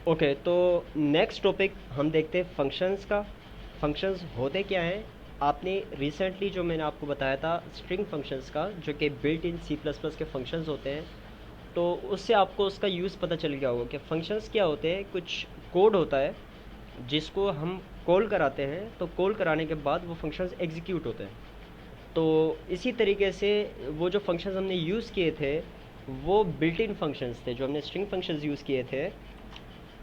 Okay, तो next topic हम देखते हैं फंक्शंस का। फंक्शंस होते क्या हैं? आपने रिसेंटली जो मैंने आपको बताया था स्ट्रिंग फंक्शंस का, जो कि built in C plus plus के फंक्शंस होते हैं, तो उससे आपको उसका यूज़ पता चल गया होगा कि फंक्शंस क्या होते हैं। कुछ कोड होता है जिसको हम कॉल कराते हैं, तो कॉल कराने के बाद वो फंक्शंस एग्जीक्यूट होते हैं। तो इसी तरीके से वो जो फंक्शंस हमने यूज़ किए थे वो बिल्ट इन फंक्शंस थे, जो हमने स्ट्रिंग फंक्शंस यूज़ किए थे।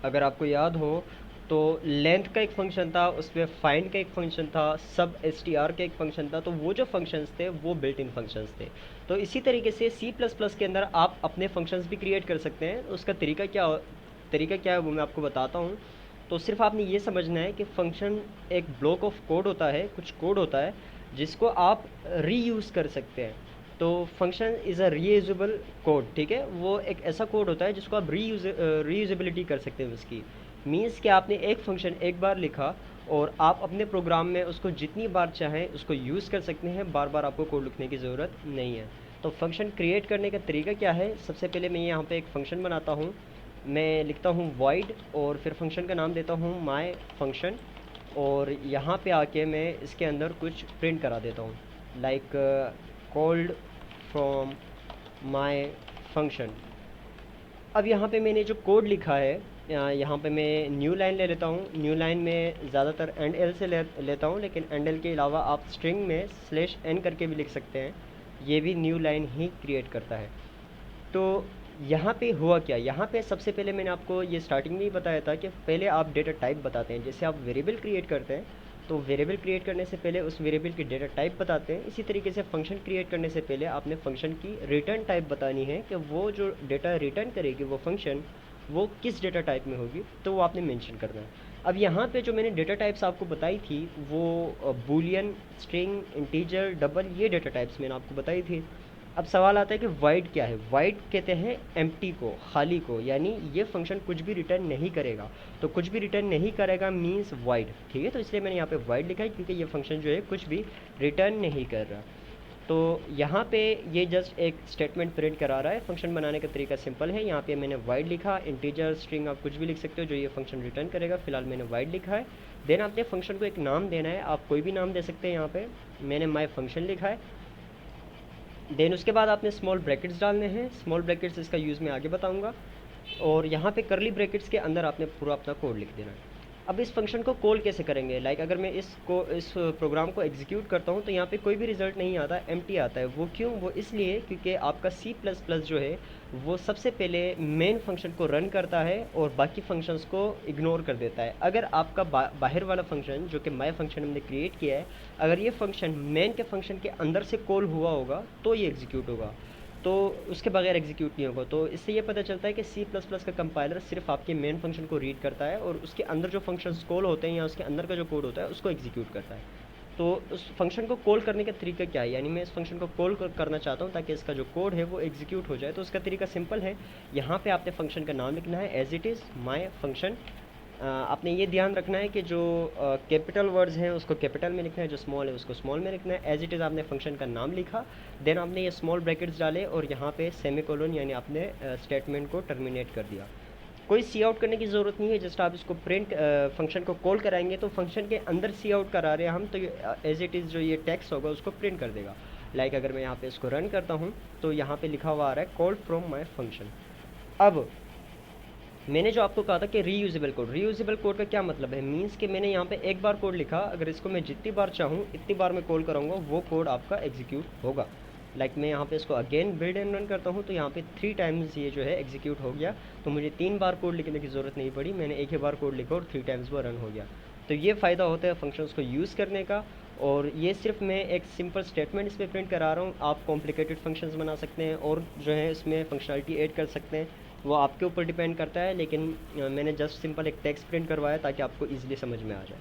अगर आपको याद हो तो लेंथ का एक फंक्शन था, उसमें फाइंड का एक फंक्शन था, सब एस टी आर का एक फंक्शन था। तो वो जो फंक्शंस थे वो बिल्ट इन फंक्शंस थे। तो इसी तरीके से सी प्लस प्लस के अंदर आप अपने फंक्शंस भी क्रिएट कर सकते हैं। उसका तरीका क्या है वो मैं आपको बताता हूँ। तो सिर्फ आपने ये समझना है कि फंक्शन एक ब्लॉक ऑफ कोड होता है, कुछ कोड होता है जिसको आप रीयूज़ कर सकते हैं। तो function is a reusable code, ठीक है। वो एक ऐसा कोड होता है जिसको आप रीयूजेबिलिटी कर सकते हैं उसकी। मीन्स कि आपने एक फंक्शन एक बार लिखा और आप अपने प्रोग्राम में उसको जितनी बार चाहें उसको यूज़ कर सकते हैं, बार बार आपको कोड लिखने की ज़रूरत नहीं है। तो फंक्शन क्रिएट करने का तरीका क्या है? सबसे पहले मैं यहाँ पे एक फ़ंक्शन बनाता हूँ। मैं लिखता हूँ void और फिर फंक्शन का नाम देता हूँ my function। और यहाँ पे आके मैं इसके अंदर कुछ प्रिंट करा देता हूँ, like called from my function. अब यहाँ पे मैंने जो कोड लिखा है, यहाँ पे मैं न्यू लाइन ले लेता हूँ। न्यू लाइन में ज़्यादातर एंड एल से लेता हूँ, लेकिन एंड एल के अलावा आप स्ट्रिंग में स्लैश एन करके भी लिख सकते हैं। ये भी न्यू लाइन ही क्रिएट करता है। तो यहाँ पे हुआ क्या? यहाँ पे सबसे पहले मैंने आपको ये स्टार्टिंग में ही बताया था कि पहले आप डेटा टाइप बताते हैं। जैसे आप वेरिएबल क्रिएट करते हैं, तो वेरिएबल क्रिएट करने से पहले उस वेरिएबल की डेटा टाइप बताते हैं। इसी तरीके से फंक्शन क्रिएट करने से पहले आपने फंक्शन की रिटर्न टाइप बतानी है कि वो जो डेटा रिटर्न करेगी वो फंक्शन, वो किस डेटा टाइप में होगी, तो वो आपने मेंशन करना है। अब यहाँ पे जो मैंने डेटा टाइप्स आपको बताई थी वो बूलियन, स्ट्रिंग, इंटीजर, डबल, ये डेटा टाइप्स मैंने आपको बताई थी। अब सवाल आता है कि वाइड क्या है? वाइड कहते हैं एम्प्टी को, खाली को, यानी ये फंक्शन कुछ भी रिटर्न नहीं करेगा। तो कुछ भी रिटर्न नहीं करेगा मीन्स वाइड, ठीक है। तो इसलिए मैंने यहाँ पे वाइड लिखा है क्योंकि ये फंक्शन जो है कुछ भी रिटर्न नहीं कर रहा। तो यहाँ पे ये जस्ट एक स्टेटमेंट प्रिंट करा रहा है। फंक्शन बनाने का तरीका सिंपल है। यहाँ पे मैंने वाइड लिखा, इंटीजर, स्ट्रिंग, आप कुछ भी लिख सकते हो जो ये फंक्शन रिटर्न करेगा। फिलहाल मैंने वाइड लिखा है। देन आपने फंक्शन को एक नाम देना है, आप कोई भी नाम दे सकते हैं। यहाँ पे मैंने माई फंक्शन लिखा है। देन उसके बाद आपने स्मॉल ब्रैकेट्स डालने हैं। स्मॉल ब्रैकेट्स इसका यूज़ मैं आगे बताऊंगा। और यहाँ पे करली ब्रैकेट्स के अंदर आपने पूरा अपना कोड लिख देना है। अब इस फंक्शन को कॉल कैसे करेंगे? लाइक अगर मैं इस प्रोग्राम को एग्जीक्यूट करता हूँ तो यहाँ पे कोई भी रिजल्ट नहीं आता, एम्प्टी आता है। वो क्यों? वो इसलिए क्योंकि आपका सी प्लस प्लस जो है वो सबसे पहले मेन फंक्शन को रन करता है और बाकी फंक्शंस को इग्नोर कर देता है। अगर आपका बाहर वाला फंक्शन जो कि माई फंक्शन हमने क्रिएट किया है, अगर ये फंक्शन मेन के फंक्शन के अंदर से कॉल हुआ होगा तो ये एग्जीक्यूट होगा, तो उसके बगैर एग्जीक्यूट नहीं होगा। तो इससे ये पता चलता है कि सी प्लस प्लस का कंपाइलर सिर्फ आपके मेन फंक्शन को रीड करता है और उसके अंदर जो फंक्शंस कॉल होते हैं या उसके अंदर का जो कोड होता है उसको एग्जीक्यूट करता है। तो उस फंक्शन को कॉल करने का तरीका क्या है? यानी मैं इस फंक्शन को कॉल करना चाहता हूँ ताकि इसका जो कोड है वो एग्जीक्यूट हो जाए। तो उसका तरीका सिंपल है। यहाँ पे आपने फंक्शन का नाम लिखना है as it is my function. आपने ये ध्यान रखना है कि जो कैपिटल वर्ड्स हैं उसको कैपिटल में लिखना है, जो स्मॉल है उसको स्मॉल में लिखना है। एज इट इज़ आपने फंक्शन का नाम लिखा, देन आपने ये स्मॉल ब्रैकेट्स डाले और यहाँ पे सेमीकोलन यानी आपने स्टेटमेंट को टर्मिनेट कर दिया। कोई सी आउट करने की ज़रूरत नहीं है। जस्ट आप इसको प्रिंट फंक्शन को कॉल कराएंगे तो फंक्शन के अंदर सी आउट करा रहे हैं हम, तो एज इट इज़ जो ये टेक्स्ट होगा उसको प्रिंट कर देगा। लाइक अगर मैं यहाँ पे इसको रन करता हूँ तो यहाँ पे लिखा हुआ आ रहा है कॉल फ्रॉम माई फंक्शन। अब मैंने जो आपको कहा था कि रीयूजेबल कोड, रीयूजेबल कोड का क्या मतलब है? मीन्स कि मैंने यहाँ पे एक बार कोड लिखा, अगर इसको मैं जितनी बार चाहूँ इतनी बार मैं कॉल कराऊंगा वो कोड आपका एग्जीक्यूट होगा। लाइक मैं यहाँ पे इसको अगेन बिल्ड एंड रन करता हूँ तो यहाँ पे 3 टाइम्स ये जो है एग्जीक्यूट हो गया। तो मुझे 3 बार कोड लिखने की ज़रूरत नहीं पड़ी, मैंने एक ही बार कोड लिखा और 3 टाइम्स वो रन हो गया। तो ये फ़ायदा होता है फंक्शंस को यूज़ करने का। और ये सिर्फ मैं एक सिंपल स्टेटमेंट इस पर प्रिंट करा रहा हूँ। आप कॉम्प्लिकेटेड फंक्शंस बना सकते हैं और जो है इसमें फंक्शनलिटी ऐड कर सकते हैं, वो आपके ऊपर डिपेंड करता है। लेकिन मैंने जस्ट सिंपल एक टेक्स्ट प्रिंट करवाया ताकि आपको ईजिली समझ में आ जाए।